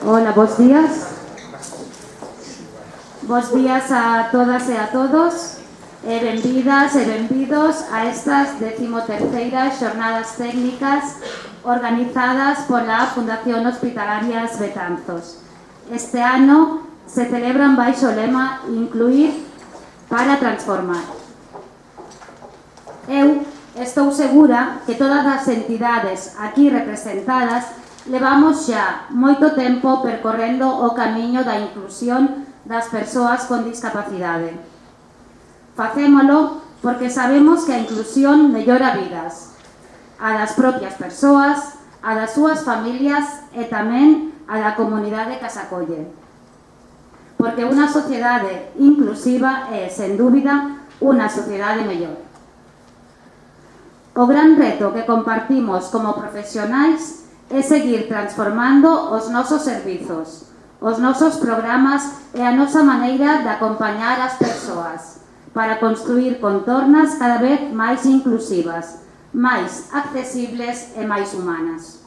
Hola, bos días. Bos días a todas e a todos. Benvidas e benvidos a estas 13ª xornadas técnicas organizadas pola Fundación Hospitalaria As Betanzos. Este ano se celebran baixo o lema Incluir para transformar. Eu estou segura que todas as entidades aquí representadas levamos xa moito tempo percorrendo o camiño da inclusión das persoas con discapacidade. Facémolo porque sabemos que a inclusión mellora vidas, a das propias persoas, a das súas familias e tamén a da comunidade que as acolle. Porque unha sociedade inclusiva é, sen dúbida, unha sociedade mellor. O gran reto que compartimos como profesionais é seguir transformando os nosos servizos, os nosos programas e a nosa maneira de acompañar as persoas para construir contornas cada vez máis inclusivas, máis accesibles e máis humanas.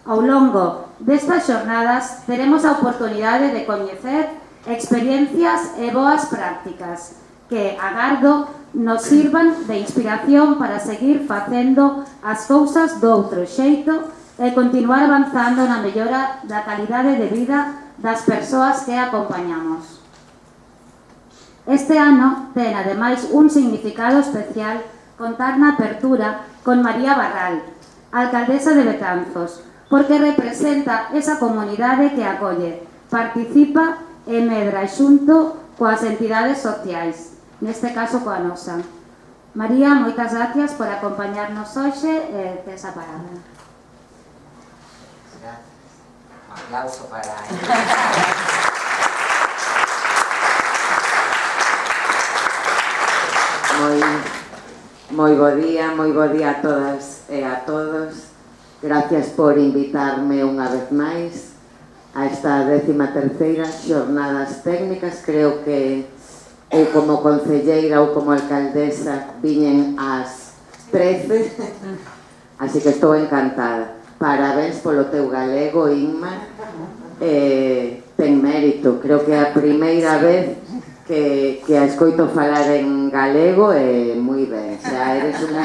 Ao longo destas xornadas teremos a oportunidade de coñecer experiencias e boas prácticas que, agardo, nos sirvan de inspiración para seguir facendo as cousas doutro xeito e continuar avanzando na mellora da calidade de vida das persoas que acompañamos. Este ano ten, ademais, un significado especial contar na apertura con María Barral, alcaldesa de Betanzos, porque representa esa comunidade que acolle, participa e medra xunto coas entidades sociais, neste caso coa nosa. María, moitas gracias por acompañarnos hoxe e tes a palabra. Gracias. Un aplauso para ella. Moi bo día a todas e a todos. Gracias por invitarme unha vez máis a esta 13ª xornadas técnicas. Creo que ou como concelleira ou como alcaldesa viñen ás 13, así que estou encantada. Parabéns polo teu galego, Inma. Ten mérito, creo que é a primeira vez que a escoito falar en galego e moi ben, xa eres unha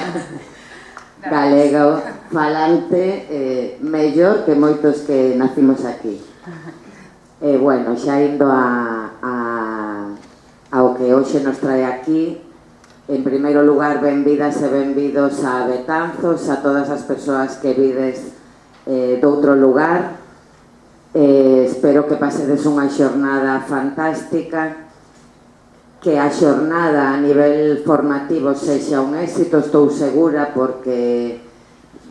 galega falante mellor que moitos que nacimos aquí. Bueno, xa indo ao que hoxe nos trae aquí, en primeiro lugar, benvidas e benvidos a Betanzos, a todas as persoas que vides doutro lugar. Espero que pasedes unha xornada fantástica, que a xornada a nivel formativo sexa un éxito, estou segura, porque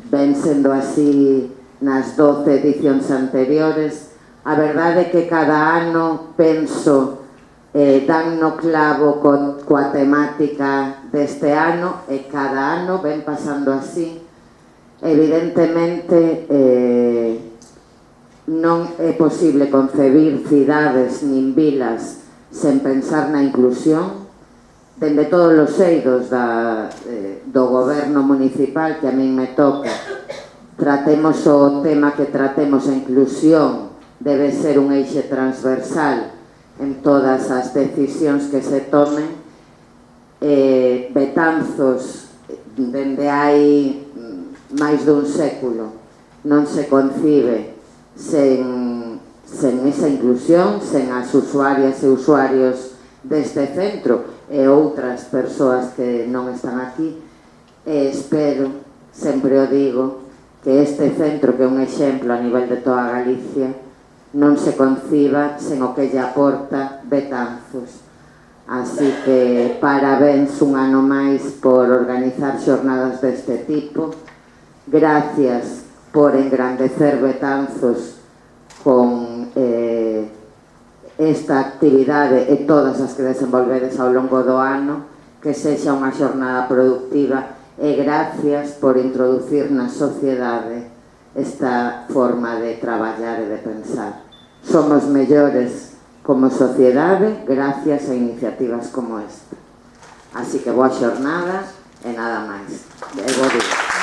ven sendo así nas 12 edicións anteriores. A verdade é que cada ano penso dan no clavo coa temática deste ano e cada ano ven pasando así. Evidentemente non é posible concebir cidades nin vilas sen pensar na inclusión. Dende todos os eidos do goberno municipal que a min me toca, tratemos o tema que tratemos, a inclusión debe ser un eixe transversal en todas as decisións que se tomen. Betanzos, dende hai máis dun século, non se concibe sen esa inclusión, sen as usuarias e usuarios deste centro e outras persoas que non están aquí. Espero, sempre o digo, que este centro, que é un exemplo a nivel de toda Galicia, non se conciba sen o que lle aporta Betanzos. Así que parabéns un ano máis por organizar xornadas deste tipo. Gracias por engrandecer Betanzos con esta actividade e todas as que desenvolvedes ao longo do ano, que sexa unha xornada productiva, e gracias por introducir na sociedade esta forma de traballar e de pensar. Somos mellores como sociedade gracias a iniciativas como esta. Así que boa xornada e nada máis. E bo día.